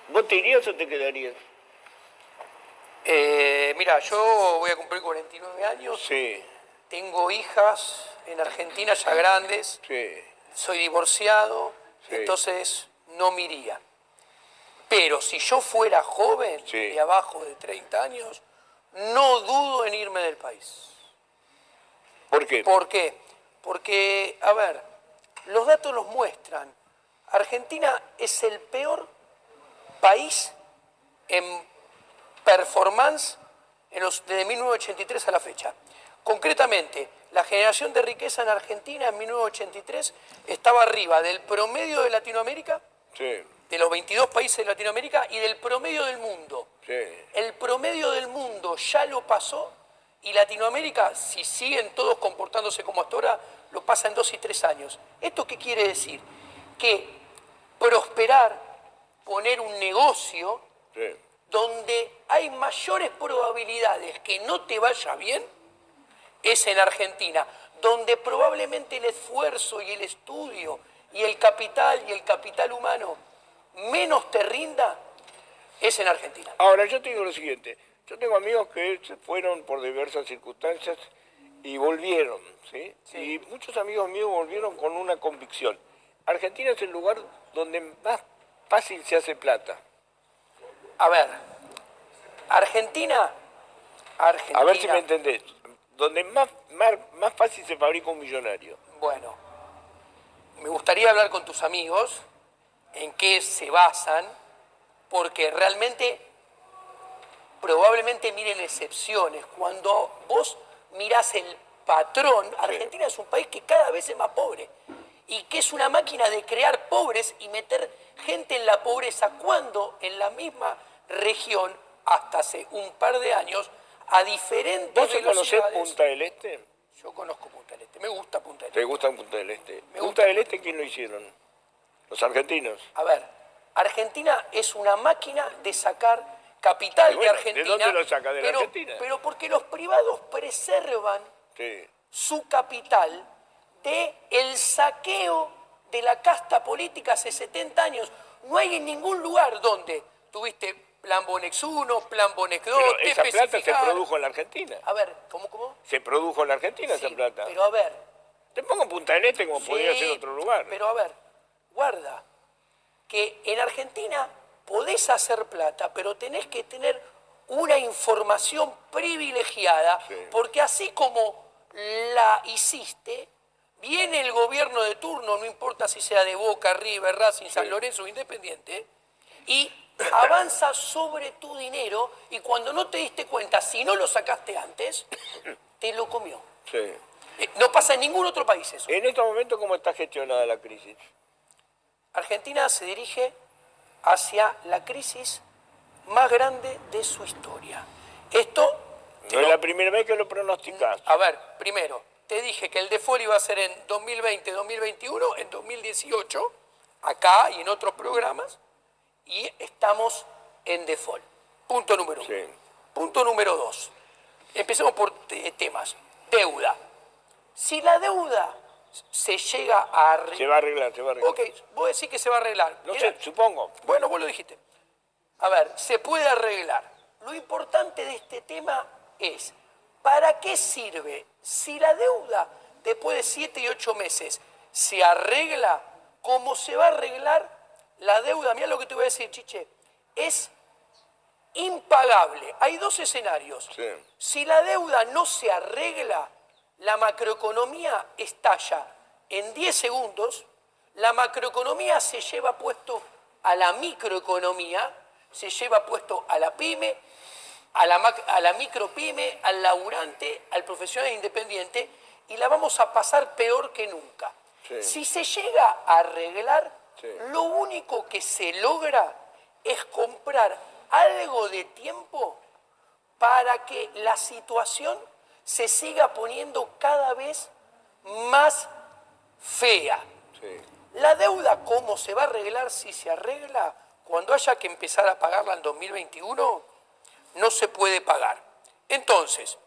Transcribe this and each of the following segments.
¿Vos te irías o te quedarías? Mira, yo voy a cumplir 49 años, Sí, tengo hijas en Argentina ya grandes, sí, soy divorciado, sí. entonces no me iría. Pero si yo fuera joven, Sí. de abajo de 30 años, no dudo en irme del país. ¿Por qué? ¿Por qué? Porque, a ver, los datos los muestran. Argentina es el peor país en performance desde 1983 a la fecha. Concretamente, la generación de riqueza en Argentina en 1983 estaba arriba del promedio de Latinoamérica, Sí, de los 22 países de Latinoamérica y del promedio del mundo. sí. El promedio del mundo ya lo pasó y Latinoamérica, si siguen todos comportándose como hasta ahora, lo pasa en 2 y 3 años. ¿Esto qué quiere decir? Que prosperar, poner un negocio Sí. donde hay mayores probabilidades que no te vaya bien es en Argentina, donde probablemente el esfuerzo y el estudio y el capital humano menos te rinda es en Argentina. Ahora, yo te digo lo siguiente. Yo tengo amigos que se fueron por diversas circunstancias y volvieron, ¿sí? Sí. Y muchos amigos míos volvieron con una convicción. Argentina es el lugar donde más fácil se hace plata. A ver, Argentina, A ver si me entendés. Donde más fácil se fabrica un millonario. bueno, me gustaría hablar con tus amigos en qué se basan, porque realmente probablemente miren excepciones. Cuando vos mirás el patrón, Argentina es un país que cada vez es más pobre y que es una máquina de crear pobres y meter gente en la pobreza, cuando en la misma región, hasta hace un par de años, a diferentes ¿Vos velocidades... conocés Punta del Este? Yo conozco Punta del Este, me gusta Punta del ¿Te Este. gusta Punta del Este? Me ¿Punta gusta del Este quién lo hicieron? Los argentinos. A ver, Argentina es una máquina de sacar capital Y bueno, de Argentina. ¿de dónde lo saca? ¿De la Argentina? Pero porque los privados preservan Sí. su capital de el saqueo de la casta política hace 70 años. No hay en ningún lugar donde tuviste Plan Bonex 1, Plan Bonex 2, Pero esa plata se produjo en la Argentina. A ver, ¿cómo? Se produjo en la Argentina Sí, esa plata. pero a ver. Te pongo Punta del Este como podría ser otro lugar. Pero a ver, guarda, que en Argentina podés hacer plata, pero tenés que tener una información privilegiada, Sí. porque así como la hiciste, viene el gobierno de turno, no importa si sea de Boca, River, Racing, San Lorenzo o Independiente, y avanza sobre tu dinero, y cuando no te diste cuenta, si no lo sacaste antes, te lo comió. Sí. No pasa en ningún otro país eso. En estos momentos, ¿cómo está gestionada la crisis? Argentina se dirige hacia la crisis más grande de su historia. Esto... No es la primera vez que lo pronosticás. A ver, primero, te dije que el default iba a ser en 2020, 2021, en 2018, acá y en otros programas, y estamos en default. Punto número uno. Sí. Punto número dos. Empecemos por temas. Deuda. Si la deuda se llega a arreglar... Se va a arreglar, se va a arreglar. Ok, vos decís que se va a arreglar. No sé, supongo. Bueno, vos lo dijiste. A ver, se puede arreglar. Lo importante de este tema es, ¿para qué sirve? Si la deuda después de 7 y 8 meses se arregla, ¿cómo se va a arreglar la deuda? Mirá lo que te voy a decir, Chiche. Es impagable. Hay dos escenarios. Sí. Si la deuda no se arregla, la macroeconomía estalla en 10 segundos, la macroeconomía se lleva puesto a la microeconomía, se lleva puesto a la pyme, a la micropyme, al laburante, al profesional independiente, y la vamos a pasar peor que nunca. Sí. Si se llega a arreglar, Sí. lo único que se logra es comprar algo de tiempo para que la situación se siga poniendo cada vez más fea. Sí. La deuda, ¿cómo se va a arreglar? Si se arregla, cuando haya que empezar a pagarla en 2021, no se puede pagar. Entonces,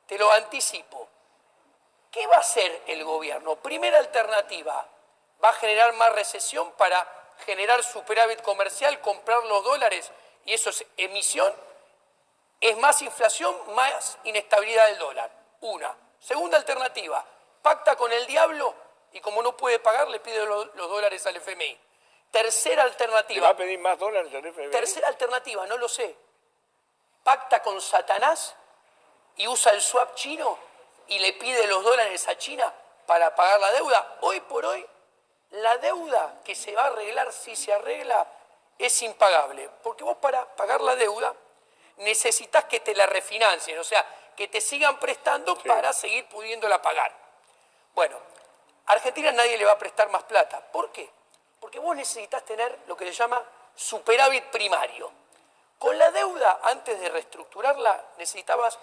te lo anticipo, ¿qué va a hacer el gobierno? Primera alternativa, va a generar más recesión para generar superávit comercial, comprar los dólares, y eso es emisión, es más inflación, más inestabilidad del dólar. Una. Segunda alternativa, pacta con el diablo y como no puede pagar, le pide los dólares al FMI. Tercera ¿Le alternativa. va a pedir más dólares al FMI? Tercera alternativa, no lo sé. Pacta con Satanás y usa el swap chino y le pide los dólares a China para pagar la deuda. Hoy por hoy, la deuda que se va a arreglar, si se arregla, es impagable. Porque vos para pagar la deuda necesitas que te la refinancien, o sea, que te sigan prestando para seguir pudiéndola pagar. Bueno, a Argentina nadie le va a prestar más plata. ¿Por qué? Porque vos necesitas tener lo que se llama superávit primario. Con la deuda, antes de reestructurarla, necesitabas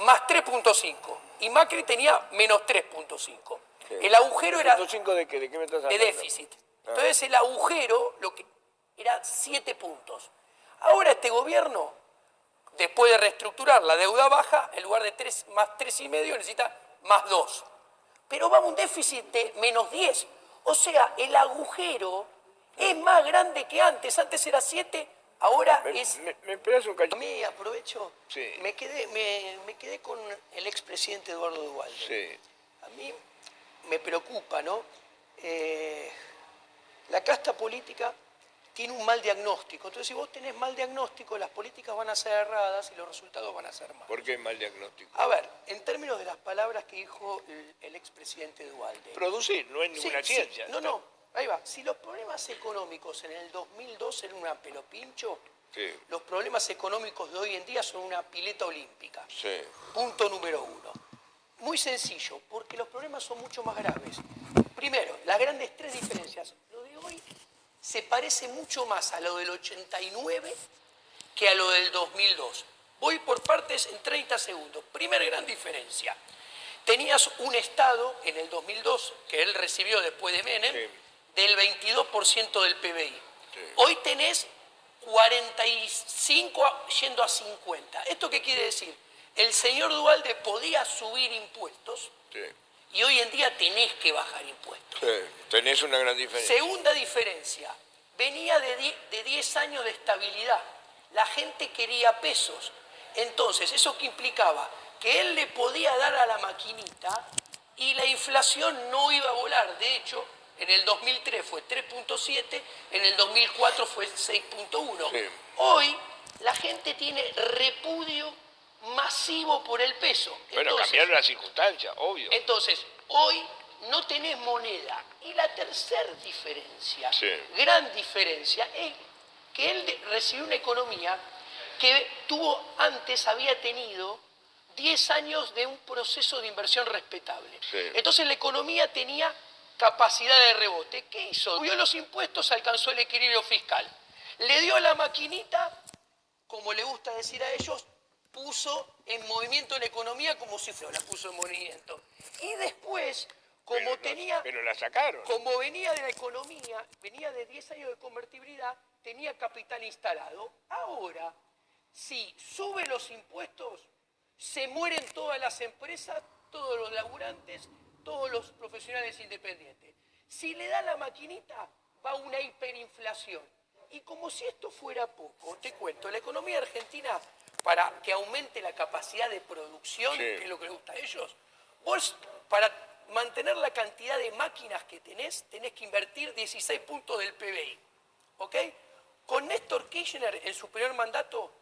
más 3.5 y Macri tenía menos 3.5. El agujero era ¿3.5 de qué? ¿De qué me estás de hablando? déficit. Entonces el agujero lo que era 7 puntos. Ahora este gobierno, después de reestructurar la deuda baja, en lugar de 3 más 3,5 necesita más 2. Pero va a un déficit de menos 10. O sea, el agujero es más grande que antes. Antes era 7, ahora es... ¿Me esperas un A cachito? mí, aprovecho, Sí. me quedé con el expresidente Eduardo Duhalde. Sí. A mí me preocupa, ¿no? La casta política tiene un mal diagnóstico. Entonces, si vos tenés mal diagnóstico, las políticas van a ser erradas y los resultados van a ser malos. ¿Por qué mal diagnóstico? A ver, en términos de las palabras que dijo el expresidente Duhalde. Producir, no es ninguna ciencia. No, ahí va. Si los problemas económicos en el 2002 eran una pelopincho, Sí. los problemas económicos de hoy en día son una pileta olímpica. Sí. Punto número 1. Muy sencillo, porque los problemas son mucho más graves. Primero, las grandes tres diferencias. Lo de hoy se parece mucho más a lo del 89 que a lo del 2002. Voy por partes en 30 segundos. Primera gran diferencia. Tenías un Estado en el 2002, que él recibió después de Menem, Sí. del 22% del PBI. Sí. Hoy tenés 45 yendo a 50. ¿Esto qué quiere decir? El señor Duhalde podía subir impuestos Sí. y hoy en día tenés que bajar impuestos. Sí. Tenés una gran diferencia. Segunda diferencia, venía de 10 años de estabilidad. La gente quería pesos. Entonces, ¿eso qué implicaba? Que él le podía dar a la maquinita y la inflación no iba a volar. De hecho, en el 2003 fue 3.7, en el 2004 fue 6.1. Sí. Hoy la gente tiene repudio masivo por el peso. Bueno, Entonces, cambiaron las circunstancias, obvio. entonces, hoy no tenés moneda. Y la tercera diferencia, Sí. gran diferencia, es que él recibió una economía que había tenido 10 años de un proceso de inversión respetable. Sí. Entonces la economía tenía capacidad de rebote. ¿Qué hizo? Subió los impuestos, alcanzó el equilibrio fiscal. Le dio a la maquinita, como le gusta decir a ellos, puso en movimiento la economía como si fuera, la puso en movimiento. Y después, Pero la sacaron. como venía de la economía, venía de 10 años de convertibilidad, tenía capital instalado. Ahora, si sube los impuestos, se mueren todas las empresas, todos los laburantes, todos los profesionales independientes. Si le da la maquinita, va una hiperinflación. Y como si esto fuera poco, te cuento, la economía argentina, para que aumente la capacidad de producción, Sí. que es lo que les gusta a ellos, vos para mantener la cantidad de máquinas que tenés que invertir 16 puntos del PBI. ¿Ok? Con Néstor Kirchner, en su primer mandato,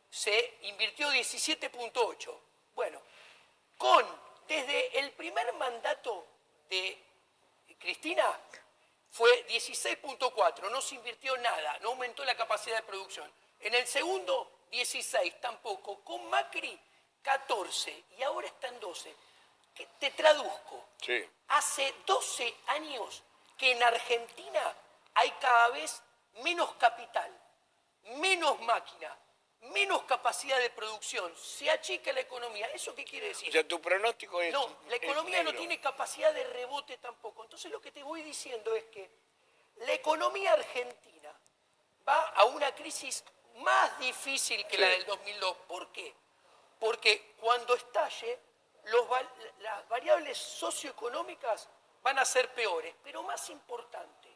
se invirtió 17.8. Bueno, desde el primer mandato de Cristina fue 16.4, no se invirtió nada, no aumentó la capacidad de producción. En el segundo, 16, tampoco. Con Macri, 14, y ahora está en 12. Te traduzco. Sí. Hace 12 años que en Argentina hay cada vez menos capital, menos máquina, menos capacidad de producción, se achica la economía. ¿Eso qué quiere decir? O sea, tu pronóstico es... No, la economía no negro. tiene capacidad de rebote tampoco. Entonces lo que te voy diciendo es que la economía argentina va a una crisis más difícil que la Sí. del 2002. ¿Por qué? Porque cuando estalle, las variables socioeconómicas van a ser peores. Pero más importante,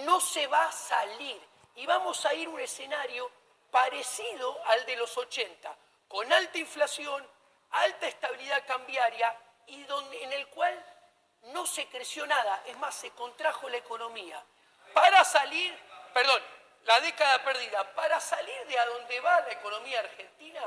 no no se va a salir y vamos a ir a un escenario parecido al de los 80, con alta inflación, alta estabilidad cambiaria y en el cual no se creció nada, es más, se contrajo la economía. Para salir, perdón, la década perdida, para salir de a donde va la economía argentina,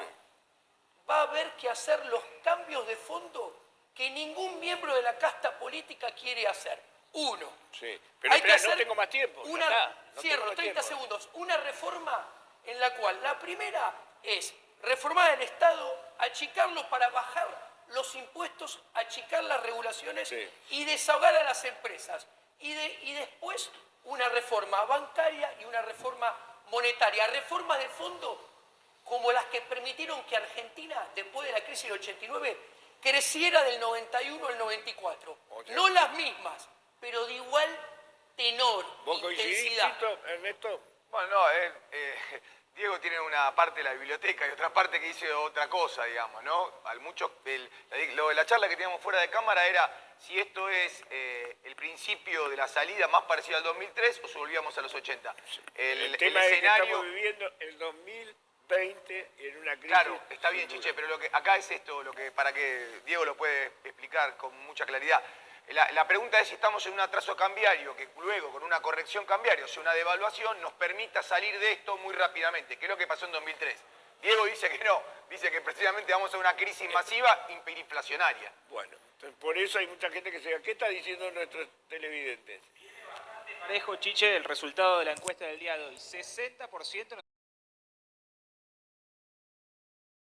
va a haber que hacer los cambios de fondo que ningún miembro de la casta política quiere hacer. Uno. Sí, pero hay que espera, no hacer tengo más tiempo. ya una, está, no cierro, tengo más 30 tiempo. segundos. Una reforma en la cual la primera es reformar el Estado, achicarlo para bajar los impuestos, achicar las regulaciones Sí. y desahogar a las empresas. Y después una reforma bancaria y una reforma monetaria. Reformas de fondo como las que permitieron que Argentina, después de la crisis del 89, creciera del 91 al 94. O sea, No las mismas, pero de igual tenor, ¿Vos coincidís, intensidad. Tito, Ernesto? Bueno, no, Diego tiene una parte de la biblioteca y otra parte que dice otra cosa, digamos, ¿no? La charla que teníamos fuera de cámara era si esto es el principio de la salida más parecido al 2003 o si volvíamos a los 80. El tema es que estamos viviendo el 2020 en una crisis. Claro, está bien, Chiche, pero lo que acá es esto, para que Diego lo puede explicar con mucha claridad. La pregunta es si estamos en un atraso cambiario que luego, con una corrección cambiaria, o sea, una devaluación, nos permita salir de esto muy rápidamente, que es lo que pasó en 2003. Diego dice que no, dice que precisamente vamos a una crisis masiva hiperinflacionaria. Bueno, entonces por eso hay mucha gente que se dice, ¿qué está diciendo nuestros televidentes? Parejo, Chiche, el resultado de la encuesta del día de hoy. 60%